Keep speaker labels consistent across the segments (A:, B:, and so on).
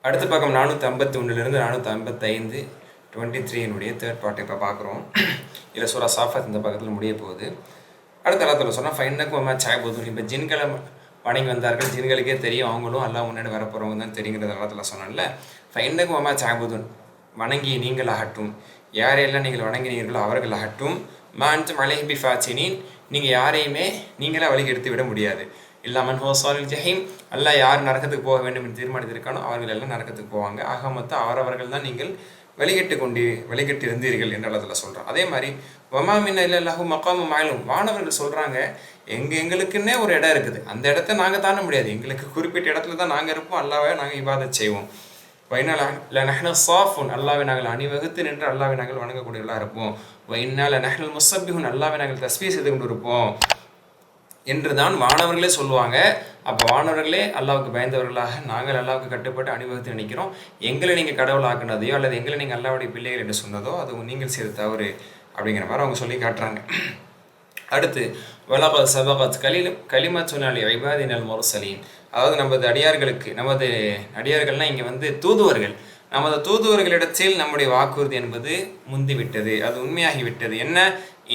A: அடுத்த பக்கம் 451 455 23 third part இப்போ பார்க்குறோம். இதில் சூரா சாஃபத் இந்த பக்கத்தில் முடிய போகுது. அடுத்த காலத்தில் சொன்னால் ஃபைனக்கும் சாய் போதும். இப்போ ஜின்களை வணங்கி வந்தார்கள், ஜின்களுக்கே தெரியும் அவங்களும் எல்லாம் முன்னாடி வரப்போகிறவங்க தான் தெரியுங்கிற காலத்தில் சொன்னால ஃபைனக்கும் சாய் போதும் வணங்கி நீங்கள் ஆகட்டும், யாரையெல்லாம் நீங்கள் வணங்கினீர்களோ அவர்கள் ஆகட்டும், மான்ட்டு மலைஹிபி ஃபாச்சினின் நீங்கள் யாரையுமே நீங்களே வழிக்கு எடுத்து விட முடியாது. இல்லாமன் ஹோசாலில் ஜஹீம் அல்லாஹ் யார் நரகத்துக்கு போக வேண்டும் என்று தீர்மானித்திருக்கானோ அவர்கள் எல்லாம் நரகத்துக்கு போவாங்க. ஆக மொத்தம் அவரவர்கள் தான் நீங்கள் வழிகட்டு இருந்தீர்கள் என்ற அளவில் சொல்கிறோம். அதே மாதிரி வமாமின் இல்லல்லாஹு மக்காமு மாயிலும் வானவர்கள் சொல்கிறாங்க எங்களுக்குன்னே ஒரு இடம் இருக்குது, அந்த இடத்த நாங்கள் தாண்ட முடியாது, எங்களுக்கு குறிப்பிட்ட இடத்துல தான் நாங்கள் இருப்போம், அல்லாவே நாங்கள் இபாதத் செய்வோம். வைனால் நஹ்ன சாஃபுன் அல்லாவை நாங்கள் அணிவகுத்து நின்று அல்லாவை நாங்கள் வணங்கக்கூடியவர்களாக இருப்போம். வைனால் நஹ்னல் முஸப்பிஹுன் அல்லாவை நாங்கள் தஸ்பீஹ் செய்து கொண்டு இருப்போம் என்று தான் வானவர்களே சொல்லுவாங்க. அப்போ வானவர்களே அல்லாவுக்கு பயந்தவர்களாக நாங்கள் அல்லாவுக்கு கட்டுப்பட்டு அணிவகுத்து நினைக்கிறோம். எங்களை நீங்கள் கடவுள் ஆக்குனதையோ அல்லது எங்களை நீங்கள் அல்லாவுடைய பிள்ளைகள் என்று சொன்னதோ அது நீங்கள் செய்த தவறு அப்படிங்கிற மாதிரி அவங்க சொல்லி காட்டுறாங்க. அடுத்து வலகத் சபகத் கலிமத்துனல் இபாதினல் முர்சலீன், அதாவது நமது அடியார்கள்னால் இங்கே தூதுவர்கள், நமது தூதுவர்களிடத்தில் நம்முடைய வாக்குறுதி என்பது முந்திவிட்டது, அது உண்மையாகிவிட்டது. என்ன?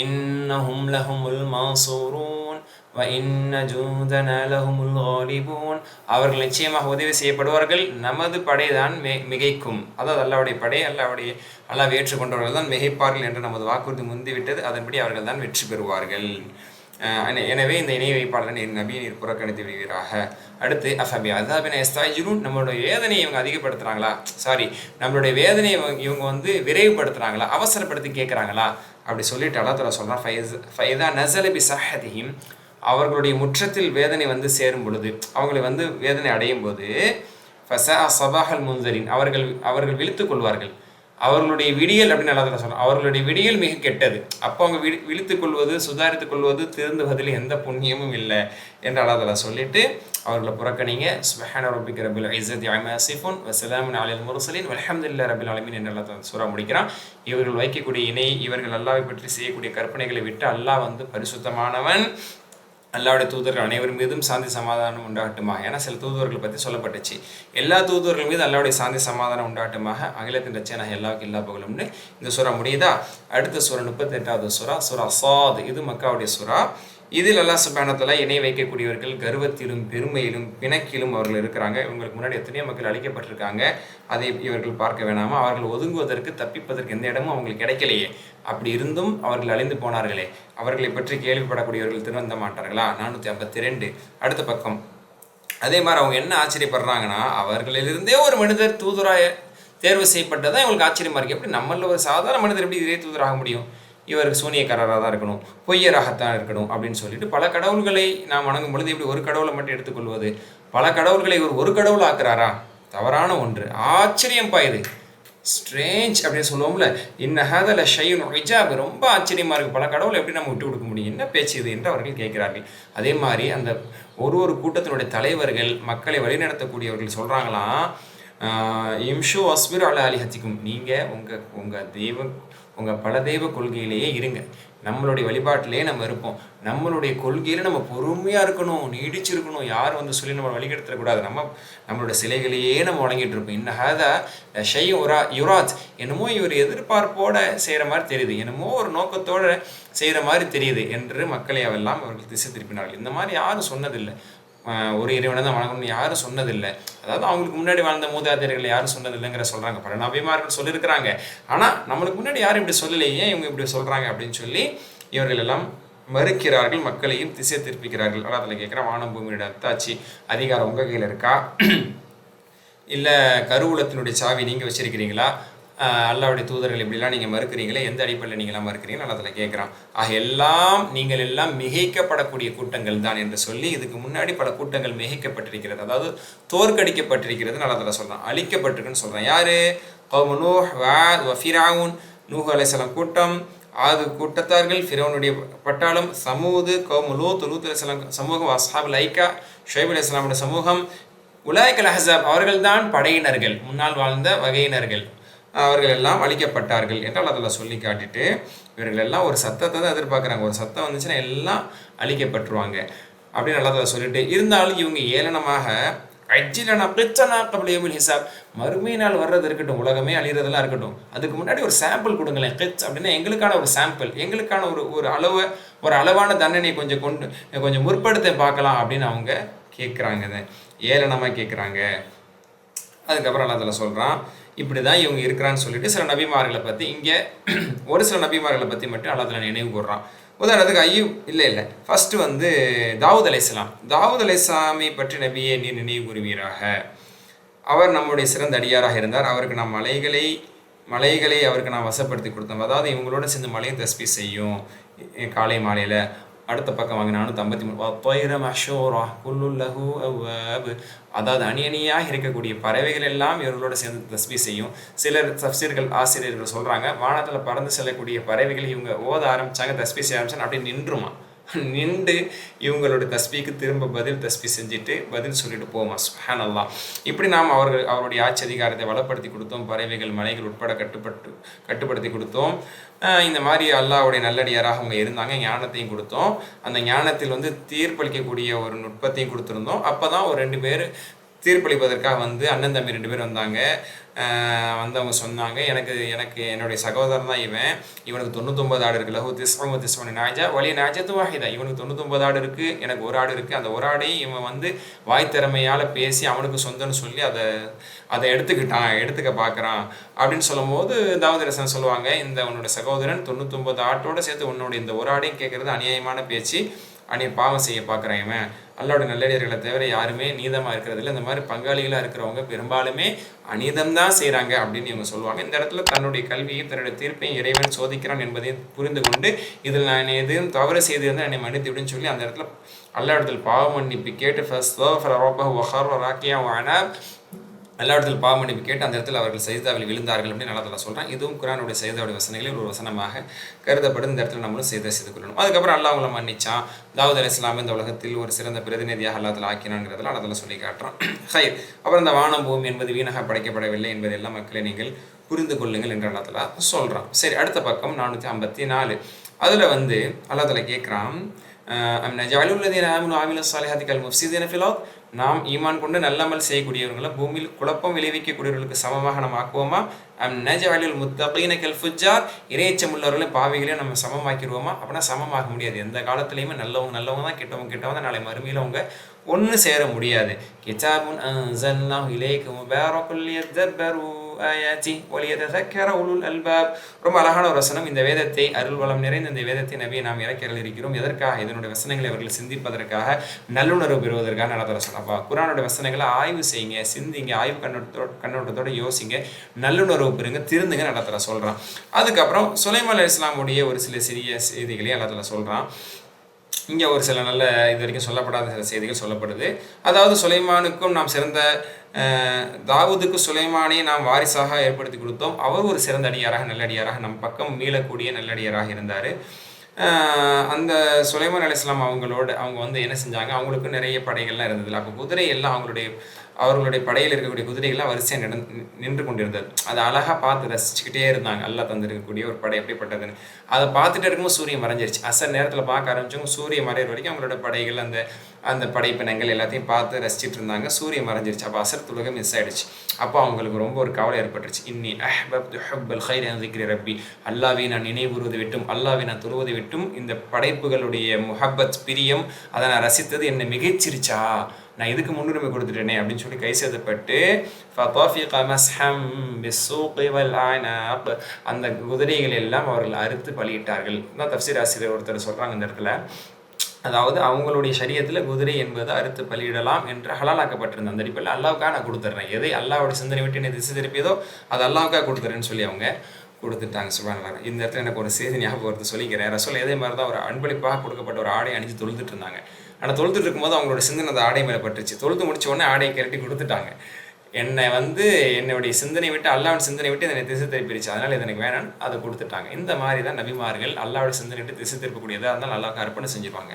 A: இன்னஹும் லஹுமுல் மான்சூரூன் வ இன்ன ஜூதனா லஹுமுல் காலிபூன், அவர்கள் நிச்சயமாக உதவி செய்யப்படுவார்கள், நமது படைதான் மிகைக்கும். அதாவது அல்லாவுடைய படை அல்லாஹ் ஏற்றுக்கொண்டவர்கள் தான் மிகைப்பார்கள் என்று நமது வாக்குறுதி முந்திவிட்டது, அதன்படி அவர்கள் தான் வெற்றி பெறுவார்கள். எனவே இந்த இணை வைப்பாளர் நபியை நீர் புறக்கணித்து விடுவீராக. அடுத்து அஃபபி அதாபின எஸ்தாஜிரும், நம்மளுடைய வேதனையை இவங்க அதிகப்படுத்துகிறாங்களா, நம்மளுடைய வேதனையை இவங்க விரைவுபடுத்துகிறாங்களா, அவசரப்படுத்தி கேட்குறாங்களா அப்படி சொல்லிட்டு அல்லா தஆலா சொல்கிறான், ஃபைதா நஸல பி ஸஹதிஹிம், அவர்களுடைய முற்றத்தில் வேதனை சேரும் பொழுது, அவங்களை வேதனை அடையும் போது, ஃபஸா ஸபாஹல் முன்தரின், அவர்கள் விழித்துக் கொள்வார்கள், அவர்களுடைய விடியல் அப்படின்னு அல்லா தஆலா சொல்கிறான், அவர்களுடைய விடியல் மிக கெட்டது. அப்போ அவங்க விழித்துக் கொள்வது, சுதாரித்துக் கொள்வது, திருந்துவதில் எந்த புண்ணியமும் இல்லை என்று அல்லா தஆலா சொல்லிட்டு அவர்களை புறக்கணிங்க. சுப்ஹான ரப்பிக ரப்பில் இஸ்ஸத்தி அம்மா யசிஃபூன் வ ஸலாமுன் அலல் முர்சலீன் வல்ஹம்துலில்லாஹி ரப்பில் ஆலமீன் என்று அல்லா தஆலா சூரா முடிக்கிறான். இவர்கள் வைக்கக்கூடிய இணை, இவர்கள் அல்லாஹ்வை பற்றி செய்யக்கூடிய கற்பனைகளை விட்டு அல்லாஹ் பரிசுத்தமானவன், அல்லாவுடைய தூதர்கள் அனைவர் மீதும் சாந்தி சமாதானம் உண்டாகட்டுமா. ஏன்னா சில தூதுவர்களை பற்றி சொல்லப்பட்டுச்சு, எல்லா தூதுவர்கள் மீது அல்லாவுடைய சாந்தி சமாதானம் உண்டாகட்டுமாக, அகிலத்தின் ரச்சனாக எல்லாவுக்கு எல்லா பகலும்னு இந்த சூறா முடியுதா. அடுத்த சூறா 38வது சூறா சாத், இது மக்காவுடைய சூறா. இதில் அல்லாஹ் சுப்ஹானஹு வ தஆலா இணை வைக்கக்கூடியவர்கள் கர்வத்திலும் பெருமையிலும் பிணக்கிலும் அவர்கள் இருக்கிறாங்க. இவங்களுக்கு முன்னாடி எத்தனையோ மக்கள் அழிக்கப்பட்டிருக்காங்க, அதை இவர்கள் பார்க்க வேணாமா. அவர்கள் ஒதுங்குவதற்கு தப்பிப்பதற்கு எந்த இடமும் அவங்களுக்கு கிடைக்கலையே, அப்படி இருந்தும் அவர்கள் அழிந்து போனார்களே, அவர்களை பற்றி கேள்விப்படக்கூடியவர்கள் திருவந்த மாட்டார்களா. 452 அடுத்த பக்கம். அதே மாதிரி அவங்க என்ன ஆச்சரியப்படுறாங்கன்னா, அவர்களிலிருந்தே ஒரு மனிதர் தூதுராய தேர்வு செய்யப்பட்டதான் இவங்களுக்கு ஆச்சரியமா இருக்குது. எப்படி நம்மள ஒரு சாதாரண மனிதர் எப்படி இதே தூதராக முடியும், இவர் சூனியக்காரராக தான் இருக்கணும், பொய்யராகத்தான் இருக்கணும் அப்படின்னு சொல்லிட்டு பல கடவுள்களை நாம் வணங்கும் பொழுது எப்படி ஒரு கடவுளை மட்டும் எடுத்துக்கொள்வது, பல கடவுள்களை இவர் ஒரு கடவுள் ஆக்குறாரா, தவறான ஒன்று. ஆச்சரியம்பா, இது ஸ்ட்ரேஞ்ச் அப்படின்னு சொல்லுவோம்ல, இன்னஹாதல ஷையுன் இஜாப், ரொம்ப ஆச்சரியமா இருக்குது, பல கடவுளை எப்படி நம்ம விட்டு கொடுக்க முடியும், என்ன பேச்சு இது என்று அவர்கள் கேட்கிறார்கள். அதே மாதிரி அந்த ஒரு கூட்டத்தினுடைய தலைவர்கள், மக்களை வழிநடத்தக்கூடியவர்கள் சொல்கிறாங்களாம், இம்ஷு அஸ்பிர் அலா அலிஹத்திக்கும், நீங்கள் உங்கள் பல தெய்வ கொள்கையிலேயே இருங்க, நம்மளுடைய வழிபாட்டிலே நம்ம இருப்போம், நம்மளுடைய கொள்கையில் நம்ம பொறுமையாக இருக்கணும், நீடிச்சிருக்கணும், யாரும் சொல்லி நம்ம வழிகெடுத்துடக்கூடாது, நம்மளுடைய சிலைகளையே நம்ம வழங்கிட்டு இருப்போம். இன்னஹாதா ஷை யுராத், என்னமோ இவர் எதிர்பார்ப்போட செய்கிற மாதிரி தெரியுது, என்னமோ ஒரு நோக்கத்தோடு செய்கிற மாதிரி தெரியுது என்று மக்களை அவெல்லாம் அவர்கள் திசை திருப்பினார்கள். இந்த மாதிரி யாரும் சொன்னதில்லை, ஒரு இறைவனை தான் வணங்கணும்னு யாரும் சொன்னதில்லை. அதாவது அவங்களுக்கு முன்னாடி வாழ்ந்த மூதாதையர்கள் யாரும் சொன்னதில்லைங்கிற சொல்கிறாங்க, பல நபிமார்கள் சொல்லியிருக்கிறாங்க. ஆனால் நம்மளுக்கு முன்னாடி யாரும் இப்படி சொல்லலையே, இவங்க இப்படி சொல்கிறாங்க அப்படின்னு சொல்லி இவர்கள் எல்லாம் மறுக்கிறார்கள், மக்களையும் திசை திருப்பிக்கிறார்கள். அல்லாஹ் தஆலா கேட்குறான், வானம் பூமியோட அத்தாட்சி அதிகாரம் உங்கள் கையில் இருக்கா, இல்லை கருவூலத்தினுடைய சாவி நீங்கள் வச்சிருக்கிறீங்களா, அல்லாவுடைய தூதர்கள் இப்படிலாம் நீங்கள் மறுக்கிறீங்களே, எந்த அடிப்படையில் நீங்களாம் மறுக்கிறீங்களா அல்லாஹ் தஆலா கேட்குறான். நீங்கள் எல்லாம் மிகைக்கப்படக்கூடிய கூட்டங்கள் தான் என்று சொல்லி இதுக்கு முன்னாடி பல கூட்டங்கள் மிகைக்கப்பட்டிருக்கிறது, அதாவது தோற்கடிக்கப்பட்டிருக்கிறது அல்லாஹ் தஆலா சொல்கிறான், அழிக்கப்பட்டிருக்குன்னு சொல்கிறான். யார்? கௌமு நூஹ் வ ஃபிரௌன், நூஹ் அலைஹிஸ்ஸலாம் கூட்டம், ஆது கூட்டத்தார்கள், ஃபிரௌனுடைய பட்டாளம், சமூது கௌமு லூத் அலைஹிஸ்ஸலாம் சமூகம், அஸ்ஹாபுல் ஐக்கா ஷுஐப் அலைஹிஸ்ஸலாமுடைய சமூகம், உலாய்கல் அஹ்ஸாப் அவர்கள்தான் படையினர்கள், முன்னால் வாழ்ந்த வகையினர்கள், அவர்கள் எல்லாம் அழிக்கப்பட்டார்கள் என்று அல்லாஹ் தஆலா சொல்லி காட்டிட்டு, இவர்கள் எல்லாம் ஒரு சத்தத்தை தான் எதிர்பார்க்குறாங்க, ஒரு சத்தம் வந்துச்சுன்னா எல்லாம் அழிக்கப்பட்டுருவாங்க அப்படின்னு அல்லாஹ் தஆலா சொல்லிட்டு, இருந்தாலும் இவங்க ஏளனமாக அஜ்ஜிலனா கிச்சனா கப்ல யௌமில் ஹிசாப். மறுமை நாள் வர்றது இருக்கட்டும், உலகமே அழிகிறதெல்லாம் இருக்கட்டும், அதுக்கு முன்னாடி ஒரு சாம்பிள் கொடுங்களேன். கிச் அப்படின்னா எங்களுக்கான ஒரு சாம்பிள், எங்களுக்கான ஒரு ஒரு அளவான தண்டனை கொஞ்சம் முற்படுத்த பார்க்கலாம் அப்படின்னு அவங்க கேட்குறாங்க. ஏளனமாக கேட்குறாங்க. அதுக்கப்புறம் அல்லாஹ் தஆலா சொல்கிறான், இப்படி தான் இவங்க இருக்கிறான்னு சொல்லிட்டு சில நபிமார்களை பற்றி இங்கே ஒரு சில நபிமார்களை பற்றி மட்டும் அல்லாஹ் தஆலா நினைவு கூர்றான். உதாரணத்துக்கு ஐயூப் இல்லை ஃபஸ்ட்டு வந்து தாவூத் அலைஹிஸ்ஸலாம். தாவூத் அலைஹிஸ்ஸலாமை பற்றி நபியே நீர் நினைவு கூறுவீராக. அவர் நம்முடைய சிறந்த அடியாராக இருந்தார். அவருக்கு நாம் மலைகளை அவருக்கு நாம் வசப்படுத்தி கொடுத்தோம். அதாவது இவங்களோட சேர்ந்து மலையை தஸ்பீ செய்யும் காலை மாலையில். அடுத்த பக்கம் வாங்க 453 அதாவது அணியணியாக இருக்கக்கூடிய பறவைகள் எல்லாம் இவர்களோட சேர்ந்து தஸ்பீ செய்யும். சிலர் தஃப்சீர்கள் ஆசிரியர்கள் சொல்கிறாங்க, வானத்தில் பறந்து செல்லக்கூடிய பறவைகள் இவங்க ஓத ஆரம்பித்தாங்க, தஸ்பீ செய்ய ஆரம்பிச்சாங்க, அப்படியே நின்றுமா. நின்று இவங்களோட தஸ்பீக்கு திரும்ப தஸ்பீ செஞ்சுட்டு பதில் சொல்லிட்டு போமா. சுப்ஹானல்லாஹ். இப்படி நாம் அவருடைய ஆட்சி அதிகாரத்தை வளப்படுத்தி கொடுத்தோம். பறவைகள் மலைகள் உட்பட கட்டுப்படுத்தி கொடுத்தோம். இந்த மாதிரி அல்லாஹ்வுடைய நல்லடியாராக அவங்க இருந்தாங்க. ஞானத்தையும் கொடுத்தோம். அந்த ஞானத்தில் வந்து தீர்ப்பளிக்கக்கூடிய ஒரு நுட்பத்தையும் கொடுத்துருந்தோம். அப்போ தான் ஒரு 2 பேர் தீர்ப்பளிப்பதற்காக வந்து அண்ணன் தம்பி 2 பேர் வந்தாங்க. அவங்க சொன்னாங்க, எனக்கு என்னுடைய சகோதரன் தான் இவனுக்கு 99 ஆடு இருக்குது. லஹு திஸ்உன் நாஜா வலிய நாஜத்து வாஹிதா. இவனுக்கு 99 ஆடு இருக்குது, எனக்கு ஒரு ஆடு இருக்குது. அந்த ஒரு ஆடையும் இவன் வந்து வாய் திறமையால் பேசி அவனுக்கு சொந்தம்னு சொல்லி அதை எடுத்துக்க பார்க்குறான் அப்படின்னு சொல்லும் போது தாவூத் அலைஹிஸ்ஸலாம் சொல்லுவாங்க, இந்த உன்னோட சகோதரன் 99 ஆட்டோடு சேர்த்து உன்னோட இந்த ஒரு ஆடையும் கேட்குறது அநியாயமான பேச்சு, பாவம் செய்ய பார்க்குறான். இவன் அல்லாஹ்வுடைய நல்லடியார்களை தவிர யாருமே நீதமாக இருக்கிறதில்ல. இந்த மாதிரி பங்காளிகளாக இருக்கிறவங்க பெரும்பாலுமே அநீதம் தான் செய்கிறாங்க அப்படின்னு இவங்க சொல்லுவாங்க. இந்த இடத்துல தன்னுடைய கல்வியையும் தன்னுடைய தீர்ப்பையும் இறைவன் சோதிக்கிறான் என்பதையும் புரிந்து கொண்டு, இதில் நான் எதுவும் தவறு செய்திருந்தால் என்னை மன்னித்து விடுன்னு சொல்லி அந்த இடத்துல அல்லாஹ்விடத்தில் பாவ மன்னிப்பு கேட்டு அல்லாஹ்விடத்தில் பாவ மன்னிப்பு கேட்டு அந்த இடத்துல அவர்கள் சஜ்தாவில் விழுந்தார்கள் அப்படின்னு அல்லாஹ் தஆலா சொல்கிறான். இதுவும் குர்ஆனுடைய சஜ்தாவுடைய வசனங்களில் ஒரு வசனமாக கருதப்படும். இந்த இடத்துல நம்மளும் செய்து கொள்ளணும். அதுக்கப்புறம் அல்லாஹ் அவங்களை மன்னிச்சான். தாவூத் அலைஹிஸ்ஸலாம் இந்த உலகத்தில் ஒரு சிறந்த பிரதிநிதியாக அல்லாஹ் தஆலா ஆக்கினாங்கிறதுல அல்லாஹ் தஆலா சொல்லி காட்டுறான். ஹைர். அப்புறம் இந்த வானம் பூமி என்பது வீணாக படைக்கப்படவில்லை என்பதெல்லாம் மக்களை நீங்கள் புரிந்து கொள்ளுங்கள் என்று அல்லாஹ் தஆலா சொல்கிறான். சரி, அடுத்த பக்கம் 454. அதில் வந்து அல்லாஹ் தஆலா கேட்குறான், நாம் ஈமான் கொண்டு நல்லமல் செய்யக்கூடியவர்களை பூமியில் குழப்பம் விளைவிக்கக்கூடியவர்களுக்கு சமமாக நம்ம ஆக்குவோமா? நஜஅலுல் முத்தகீன கல் ஃபுஜ்ஜார். இறையச்சம் உள்ளவர்களை பாவிகளையும் நம்ம சமமாக்கிடுவோமா? அப்படின்னா சமமாக முடியாது. எந்த காலத்துலையுமே நல்லவங்க தான், கெட்டவங்க தான். நாளை மறுமையில் அவங்க ஒன்று சேர முடியாது. கிதாபுன் அன்ஸல்னாஹு இலைக முபாரக்குல் லியதப்பரு ஆயாத்தி வலியததக்கர உலுல் அல்பாப். ரொம்ப அழகான ஒரு வசனம். இந்த வேதத்தை, அருள் வளம் நிறைந்த இந்த வேதத்தை நபியை நாம் இறக்கல் இருக்கிறோம். எதற்காக? இதனுடைய வசனங்களை அவர்கள் சிந்திப்பதற்காக, நல்லுணர்வு பெறுவதற்காக நடத்துகிற சொன்னப்பா. குர்ஆனுடைய வசனங்களை ஆய்வு செய்யுங்க, சிந்திங்க, ஆய்வு கண்ணோட்டத்தோட யோசிங்க, நல்லுணர்வு பெறுங்க, திருந்துங்க நடத்துகிற சொல்கிறான். அதுக்கப்புறம் சுலைமான் அலைஹிஸ்ஸலாமுடைய ஒரு சில சிறிய செய்திகளையும் அல்லாஹ் தஆலா சொல்கிறான். இங்கே ஒரு சில நல்ல இது வரைக்கும் சொல்லப்படாத சில செய்திகள் சொல்லப்படுது. அதாவது சுலைமானுக்கும் நாம் சிறந்த தாவூதுக்கு சுலைமானை நாம் வாரிசாக ஏற்படுத்தி கொடுத்தோம். அவர் ஒரு சிறந்த அடியாராக, நல்லடியாராக நம் பக்கம் மீளக்கூடிய நல்லடியாராக இருந்தார். அந்த சுலைமான் அலைஹிஸ்ஸலாம் அவங்க வந்து என்ன செஞ்சாங்க, அவங்களுக்கு நிறைய படைகள்லாம் இருந்ததில்ல. அப்போ குதிரை எல்லாம் அவர்களுடைய படையில் இருக்கக்கூடிய குதிரைகள்லாம் வரிசையாக நின்று கொண்டிருந்தது. அதை அழகாக பார்த்து ரசிச்சுக்கிட்டே இருந்தாங்க. அல்லாஹ் தந்திருக்கக்கூடிய ஒரு படை எப்படிப்பட்டதுன்னு. அதை பார்த்துட்டு இருக்கும்போது சூரியன் மறைஞ்சிருச்சு. அசர் நேரத்தில் பார்க்க ஆரம்பிச்சவங்க சூரியன் மறையிற வரைக்கும் அவங்களோட படைகள் அந்த படைப்பினங்கள் எல்லாத்தையும் பார்த்து ரசிச்சுட்டு இருந்தாங்க. சூரியன் மறைஞ்சிருச்சு. அப்போ அசர் தொழுகை மிஸ் ஆகிடுச்சு. அப்போ அவங்களுக்கு ரொம்ப ஒரு கவலை ஏற்பட்டுருச்சு. இன்னி அஹ்பப்து ஹுப்பல் கைர் அன் திக்ரி ரப்பி. அல்லாஹ்வை நான் நினைவுறுவது விட்டும், அல்லாஹ்வை நான் தொழுவதை விட்டும் இந்த படைப்புகளுடைய முஹப்பத், பிரியம், அதை நான் ரசித்தது என்னை மிகைச்சிருச்சா, நான் இதுக்கு முன்னுரிமை கொடுத்துட்டேனே அப்படின்னு சொல்லி கை சேதப்பட்டு அந்த குதிரைகள் எல்லாம் அவர்கள் அறுத்து பலியிட்டார்கள். தான் தஃப்சீர் ஆசிரியர் ஒருத்தர் சொல்கிறாங்க இந்த இடத்துல. அதாவது அவங்களுடைய ஷரியத்தில் குதிரை என்பது அறுத்து பலியிடலாம் என்று ஹலாலாக்கப்பட்டிருந்த அந்த அடிப்படையில் அல்லாவுக்காக நான் கொடுத்துட்றேன், எதை அல்லாவோட சிந்தனை விட்டு என்னை திசை திருப்பியதோ அது அல்லாவுக்காக கொடுத்துறேன்னு சொல்லி அவங்க கொடுத்துட்டாங்க. சுப்ஹானல்லாஹ். இந்த இடத்துல எனக்கு ஒரு செய்தி ஞாபகம் வருது, சொல்லிக்கிறேன். ரசூல் இதே மாதிரி தான் ஒரு அன்பளிப்பாக கொடுக்கப்பட்ட ஒரு ஆடை அணிஞ்சு தொழுதுட்டு இருந்தாங்க. ஆனால் தொழுதுட்டு இருக்கும்போது அவங்களோட சிந்தனை அந்த ஆடை மேலே பட்டுருச்சு. தொழுது முடிச்ச உடனே ஆடையை கரட்டி கொடுத்துட்டாங்க. என்னுடைய சிந்தனை விட்டு, அல்லாவின் சிந்தனை விட்டு என்னை திசை திருப்பிடுச்சு, அதனால் இது எனக்கு வேணும்னு அதை கொடுத்துட்டாங்க. இந்த மாதிரி தான் நபிமார்கள் அல்லாவோட சிந்தனை விட்டு திசை திருப்பக்கூடியதாக இருந்தால் அல்லாவுக்கு அர்ப்பணம் செஞ்சுருவாங்க,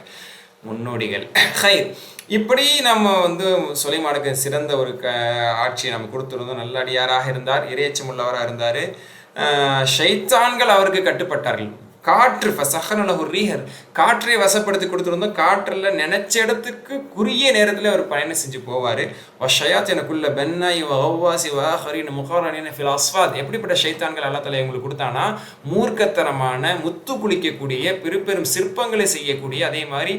A: முன்னோடிகள். ஹைர். இப்படி நம்ம சுலைமானுக்கு சிறந்த ஒரு ஆட்சியை நம்ம கொடுத்துருந்தோம். நல்லடியாராக இருந்தார், இறையச்சம் உள்ளவராக இருந்தார். ஷைத்தான்கள் அவருக்கு கட்டுப்பட்டார்கள். காற்று ஃபசஹனலஹு ரீஹர், காற்றை வசப்படுத்தி கொடுத்துருந்தோம். காற்றில் நினைச்ச இடத்துக்கு குறுகிய நேரத்தில் அவர் பயணம் செஞ்சு போவார். ஷயாத்தினக்குள்ள பென்னாய் வஹவாசி வஹரின் முகாரனின் ஃபில் அஸ்வாத், எப்படிப்பட்ட ஷைத்தான்கள் அல்லா தஆலா இவங்களுக்கு கொடுத்தானா, மூர்க்கத்தனமான முத்து குளிக்கக்கூடிய பெரும் சிற்பங்களை செய்யக்கூடிய, அதே மாதிரி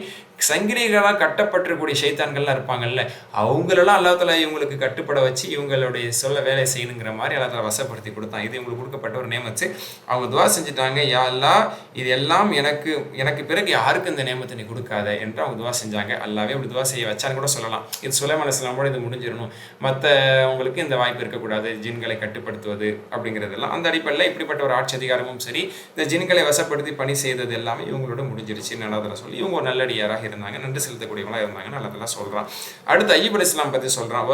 A: சங்கிலிகளாக கட்டப்பட்டிருக்கூடிய ஷைத்தான்கள்லாம் இருப்பாங்கல்ல, அவங்களெல்லாம் அல்லா தஆலா இவங்களுக்கு கட்டுப்பட வச்சு இவங்களுடைய சொல்ல வேலை செய்யணுங்கிற மாதிரி அல்லா தஆலா வசப்படுத்தி கொடுத்தான். இது இவங்களுக்கு கொடுக்கப்பட்ட ஒரு நேமத்து. அவங்க துவா செஞ்சுட்டாங்க, யா அல்லாஹ் இது எல்லாம் எனக்கு பிறகு யாருக்கு இந்த நேமத்தை நீ கொடுக்காத என்று அவங்க துவா செஞ்சாங்க. அல்லாவே அப்படி துவா செய்ய வச்சான்னு கூட சொல்லலாம். இது சுலைமான் அலைஹிஸ்ஸலாமோட இது முடிஞ்சிடணும், மற்றவங்களுக்கு இந்த வாய்ப்பு இருக்கக்கூடாது, ஜின்களை கட்டுப்படுத்துவது அப்படிங்கிறதெல்லாம். அந்த அடிப்படையில் இப்படிப்பட்ட ஒரு ஆட்சி அதிகாரமும் சரி, இந்த ஜின்களை வசப்படுத்தி பணி செய்தது எல்லாமே இவங்களோட முடிஞ்சிருச்சு நல்லா சொல்லி இவங்க ஒரு நல்லடியாராக இருந்தாங்க, நன்றி செலுத்தக்கூடியவங்களா இருந்தாங்கன்னு அல்லா சொல்றான். அடுத்து ஐயூப் அலைஹிஸ்ஸலாம் பத்தி சொல்றான்.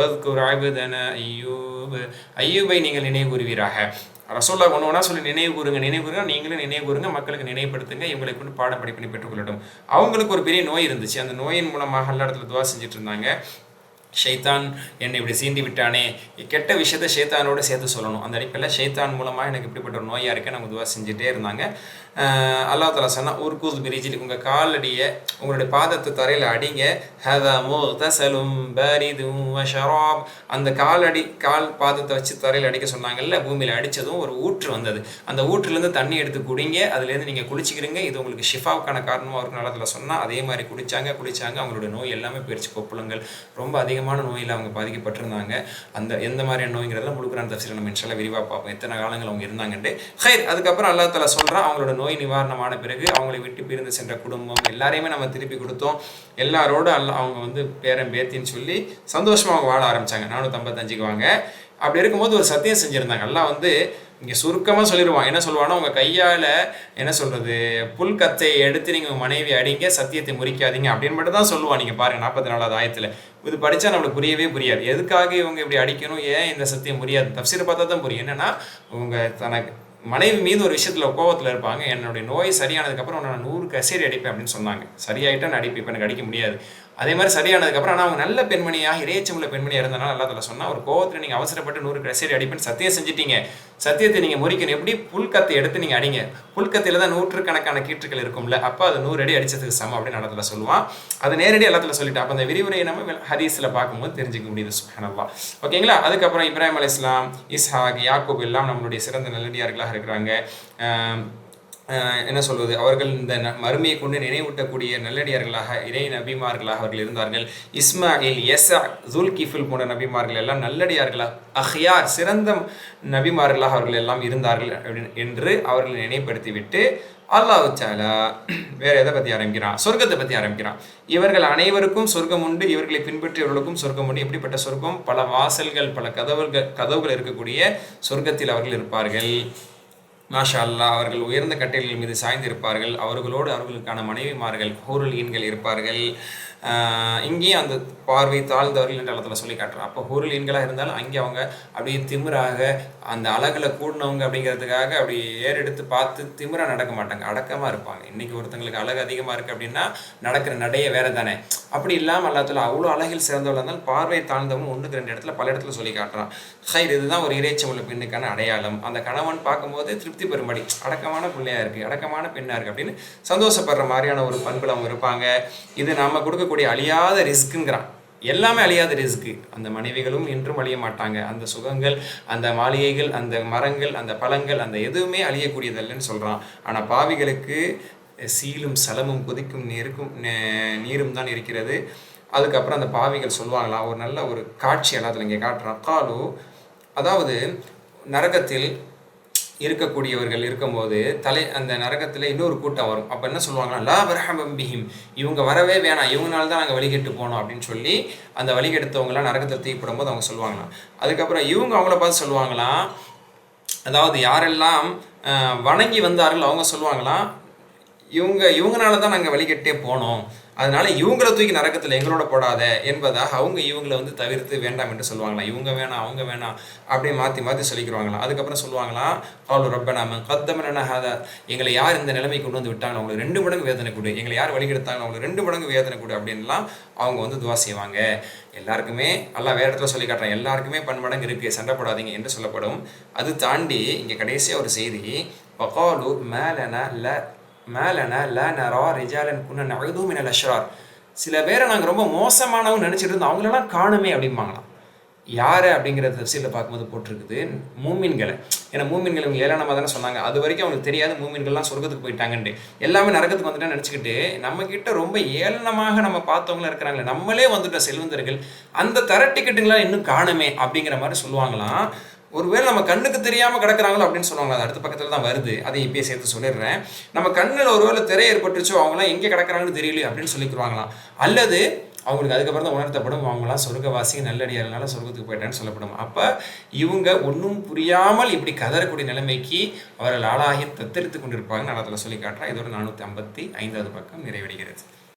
A: ஐயூபை நீங்கள் நினைவு கூறுவீராக. ரசூல்லா ஒன்று சொல்லி நினைவு கூறுங்க, நீங்களும் நினைவு கூறுங்க, மக்களுக்கு நினைவுபடுத்துங்க, இவங்களுக்கு வந்து பாடம் படிப்பினை பெற்றுக்கொள்ளட்டும். அவங்களுக்கு ஒரு பெரிய நோய் இருந்துச்சு. அந்த நோயின் மூலமாக எல்லா இடத்துல துவா செஞ்சுட்டு இருந்தாங்க. ஷைத்தான் என்னை இப்படி சீண்டி விட்டானே, கெட்ட விஷயத்த ஷைத்தானோடு சேர்த்து சொல்லணும். அந்த அடிப்படையில் ஷைத்தான் மூலமாக எனக்கு இப்படிப்பட்ட ஒரு நோயாக இருக்கேன் நம்ம துவா செஞ்சுட்டே இருந்தாங்க. அல்லாஹ் தஆலா சொன்னா, உர்குஸ் பிரிஜில், உங்கள் காலடியை உங்களுடைய பாதத்தை தரையில் அடிங்க. ஹதா முக்தஸலும் பாரிதும் வஷராப், அந்த கால் பாதத்தை வச்சு தரையில் அடிக்க சொன்னாங்கல்ல, பூமியில் அடித்ததும் ஒரு ஊற்று வந்தது. அந்த ஊற்றுலேருந்து தண்ணி எடுத்து குடிங்க, அதுலேருந்து நீங்கள் குளிச்சிக்கிறீங்க, இது உங்களுக்கு ஷிஃபாவுக்கான காரணமாக இருக்கும் நல்லா தஆலா சொன்னால். அதே மாதிரி குடித்தாங்க. அவங்களுடைய நோய் எல்லாமே போயிடுச்சு. கொப்புளங்கள் ரொம்ப அதிகமான நோயில் அவங்க பாதிக்கப்பட்டிருந்தாங்க. அந்த எந்த மாதிரியான நோய்ங்கிறதெல்லாம் முழுக்குறான் தஃசீர் நம்ம இன்ஷா அல்லாஹ் விரிவாக பார்ப்போம், எத்தனை காலங்கள் அவங்க இருந்தாங்கன்ட்டு. ஹைர், அதுக்கப்புறம் அல்லாஹ் தஆலா சொல்கிறான், அவங்களோட நோய் நிவாரணமான பிறகு அவங்களை விட்டு பிரிந்து சென்ற குடும்பம் எல்லாரையுமே நம்ம திருப்பி கொடுத்தோம். எல்லாரோட அவங்க வந்து பேரன் பேத்தின்னு சொல்லி சந்தோஷமாக அவங்க வாழ ஆரம்பித்தாங்க. 455க்கு வாங்க. அப்படி இருக்கும்போது ஒரு சத்தியம் செஞ்சுருந்தாங்க. அல்லாஹ் வந்து இங்கே சுருக்கமாக சொல்லிடுவான். என்ன சொல்லுவான்னா, உங்கள் கையால் என்ன சொல்கிறது, புல்கத்தை எடுத்து நீங்கள் உங்கள் மனைவி அடிங்க, சத்தியத்தை முறிக்காதீங்க அப்படின்னு மட்டும் தான் சொல்லுவான். நீங்கள் பாருங்கள் 44வது ஆயத்தில். இது படித்தா நம்மளுக்கு புரியவே புரியாது. எதுக்காக இவங்க இப்படி அடிக்கணும், ஏன் இந்த சத்தியம் புரியாது. தஃசீரை பார்த்தா தான் புரியும். என்னென்னா, உங்கள் தனக்கு மனைவி மீது ஒரு விஷயத்தில் கோபத்தில் இருப்பாங்க. என்னுடைய நோய் சரியானதுக்கப்புறம் நான் 100 கசேரி அடிப்பேன் அப்படின்னு சொன்னாங்க. சரியாயிட்டா நான் அடிப்பேன், இப்போ எனக்கு அடிக்க முடியாது. அதே மாதிரி சரியானதுக்கப்புறம் ஆனால் அவங்க நல்ல பெண்மணியாக இறைச்சமுள்ள பெண்மணியாக இருந்தனால அல்லா தஆலா சொன்னால், ஒரு கோவத்தில் நீங்கள் அவசரப்பட்டு 100 கசேரி அடிப்பேன்னு சத்தியம் செஞ்சிட்டீங்க, சத்தியத்தை நீங்கள் முறிக்கணும். எப்படி, புல்கத்தை எடுத்து நீங்கள் அடிங்க. புல்கத்தையில் தான் 100கணக்கான கீற்றுகள் இருக்கும்ல, அப்போ அது 100 அடி அடித்ததுக்கு சமம் அப்படின்னு அல்லா தஆலா சொல்லுவான். அது நேரடி அல்லா தஆலா சொல்லிட்டு, அப்போ அந்த விரிவுரையை நம்ம ஹதீஸில் பார்க்கும்போது தெரிஞ்சுக்க முடியுது. சுப்ஹானல்லாஹ். ஓகேங்களா. அதுக்கப்புறம் இப்ராஹிம் அலைஹிஸ்ஸலாம், இஸ்ஹாக், யாக்கூப் எல்லாம் நம்மளுடைய சிறந்த நல்லடியார்களாக இருக்கிறாங்க. என்ன சொல்வது, அவர்கள் இந்த மறுமையை கொண்டு நினைவூட்டக்கூடிய நல்லடியார்களாக, இறை நபிமார்களாக அவர்கள் இருந்தார்கள். இஸ்மாயில், யஸா, துல்கிஃபில் போன்ற நபிமார்கள் எல்லாம் நல்லடியார்களாக, அஹ்யார் சிறந்த நபிமார்களாக அவர்கள் எல்லாம் இருந்தார்கள் என்று அவர்களை நினைப்படுத்திவிட்டு அல்லாஹ் தஆலா வேற எதை பற்றி ஆரம்பிக்கிறான், சொர்க்கத்தை பற்றி ஆரம்பிக்கிறான். இவர்கள் அனைவருக்கும் சொர்க்கம் உண்டு, இவர்களை பின்பற்றியவர்களுக்கும் சொர்க்கம் உண்டு. எப்படிப்பட்ட சொர்க்கம், பல வாசல்கள், பல கதவுகள் இருக்கக்கூடிய சொர்க்கத்தில் அவர்கள் இருப்பார்கள். மாஷா அல்லாஹ். அவர்கள் உயர்ந்த கட்டைகள் மீது சாய்ந்திருப்பார்கள். அவர்களுக்கான மனைவிமார்கள் ஹூருல் ஈன்கள் இருப்பார்கள். இங்கேயும் அந்த பார்வை தாழ்ந்தவர்கள் என்ற இடத்துல சொல்லி காட்டுறான். அப்போ ஹூருல் ஈன்களாக இருந்தாலும் அங்கே அவங்க அப்படியே திமிராக, அந்த அழகில் கூடினவங்க அப்படிங்கிறதுக்காக அப்படி ஏறெடுத்து பார்த்து திமிராக நடக்க மாட்டாங்க, அடக்கமாக இருப்பாங்க. இன்றைக்கி ஒருத்தங்களுக்கு அழகு அதிகமாக இருக்குது அப்படின்னா நடக்கிற நடையை வேறு தானே. அப்படி இல்லாமல் அல்லாஹ் அவ்வளோ அழகில் சிறந்தவர்கள் இருந்தாலும் பார்வை தாழ்ந்தவங்க 1-2 இடத்துல பல இடத்துல சொல்லி காட்டுறான். ஹைர், இதுதான் ஒரு இறைச்சமுள்ள பெண்ணுக்கான அடையாளம். அந்த கணவன் பார்க்கும்போது திருப்தி பெறும்படி அடக்கமான பிள்ளையாக இருக்குது, அடக்கமான பெண்ணாக இருக்குது அப்படின்னு சந்தோஷப்படுற மாதிரியான ஒரு பண்பில் அவங்க இருப்பாங்க. இது நாம் கொடுக்கக்கூடிய அழியாத ரிஸ்க்குங்கிறான். எல்லாமே அழியாத ரிஸ்க்கு. அந்த மனைவிகளும் என்றும் அழிய மாட்டாங்க. அந்த சுகங்கள், அந்த மாளிகைகள், அந்த மரங்கள், அந்த பழங்கள், அந்த எதுவுமே அழியக்கூடியதல்லன்னு சொல்கிறான். ஆனால் பாவிகளுக்கு சீலும் சலமும் கொதிக்கும் நீரும் தான் இருக்கிறது. அதுக்கப்புறம் அந்த பாவிகள் சொல்லுவாங்களாம், ஒரு நல்ல ஒரு காட்சி எல்லாத்துல இங்கே காட்டுறான். காலு, அதாவது நரகத்தில் இருக்கக்கூடியவர்கள் இருக்கும்போது அந்த நரகத்தில் இன்னொரு கூட்டம் வரும். அப்போ என்ன சொல்லுவாங்கன்னா, லா பர்ஹமம் பிஹிம், இவங்க வரவே வேணாம், இவங்கனால தான் நாங்கள் வழிகெட்டு போனோம் அப்படின்னு சொல்லி அந்த வழிகெடுத்தவங்களாம் நரகத்தை தூக்கிப்படும் போது அவங்க சொல்லுவாங்களாம். அதுக்கப்புறம் இவங்க அவங்கள பார்த்து சொல்லுவாங்களாம், அதாவது யாரெல்லாம் வணங்கி வந்தார்கள் அவங்க சொல்லுவாங்களாம், இவங்கனால தான் நாங்கள் வழிகெட்டே போனோம், அதனால இவங்களை தூக்கி நரகத்தில் எங்களோட போடாத என்பதாக அவங்க இவங்களை வந்து தவிர்த்து வேண்டாம் என்று சொல்லுவாங்களாம். இவங்க வேணாம் அவங்க வேணாம் அப்படியே மாற்றி சொல்லிக்கிறாங்களாம். அதுக்கப்புறம் சொல்லுவாங்களாம், காலு ரப்பனா மன் கத்தமனா ஹாதா, எங்களை யார் இந்த நிலைமை கொண்டு வந்து விட்டாங்களோ அவங்களுக்கு 2 மடங்கு வேதனை கொடு, எங்களை யார் வழிகெடுத்தாங்களோ அவங்களுக்கு 2 மடங்கு வேதனை கொடு அப்படின்லாம் அவங்க வந்து துவா செய்வாங்க. எல்லாருக்குமே அல்லாஹ் வேறு இடத்துல சொல்லி காட்டுறான், எல்லாருக்குமே பன்மடங்கு இருக்குது, சண்டை போடாதீங்க என்று சொல்லப்படும். அது தாண்டி இங்கே கடைசியாக ஒரு செய்தி, வகாலு மேலனா ல மேலனா ல நரா ரிஜாலன் குன்ன நஅூது மினல் அஷ்ரார். சில பேரை நாங்கள் ரொம்ப மோசமானவங்க நினச்சிட்டு இருந்தோம், அவங்களெல்லாம் காணுமே அப்படிம்பாங்களாம். யார் அப்படிங்கிறத தஃசீரில் பார்க்கும்போது போட்டிருக்குது மூமின்களை. ஏன்னா மூமின்கள் இவங்க ஏளனமாக தானே சொன்னாங்க, அது வரைக்கும் அவங்களுக்கு தெரியாது மூமின்கள்லாம் சொர்க்கத்துக்கு போயிட்டாங்கன்ட்டு. எல்லாமே நரகத்துக்கு வந்துட்டா நினச்சிக்கிட்டு நம்மக்கிட்ட ரொம்ப ஏளனமாக நம்ம பார்த்தவங்களாம் இருக்கிறாங்களே, நம்மளே வந்துட்ட செல்வந்தர்கள், அந்த தர டிக்கெட்டுங்களாம் இன்னும் காணுமே அப்படிங்கிற மாதிரி சொல்லுவாங்களாம். ஒருவேளை நம்ம கண்ணுக்கு தெரியாமல் கிடக்குறாங்களோ அப்படின்னு சொல்லுவாங்க. அது அடுத்த பக்கத்தில் தான் வருது, அதை இப்பயே சேர்த்து சொல்லிடுறேன். நம்ம கண்ணில் ஒருவேளை திரை ஏற்பட்டுச்சோ, அவங்களாம் எங்கே கிடக்குறாங்கன்னு தெரியல அப்படின்னு சொல்லிக்குருவாங்களாம். அல்லது அவங்களுக்கு அதுக்கப்புறம் தான் உணர்த்தப்படும் அவங்களாம் சொர்க்கவாசி நல்லடியாரனால சொர்க்கத்துக்கு போயிட்டான்னு சொல்லப்படும். அப்போ இவங்க ஒன்றும் புரியாமல் இப்படி கதறக்கூடிய நிலைமைக்கு அவர்கள் ஆளாகி தத்தெடுத்து கொண்டிருப்பாங்கன்னு நான் அதில் சொல்லி காட்டுறேன். இதோட 455வது பக்கம் நிறைவடைகிறது.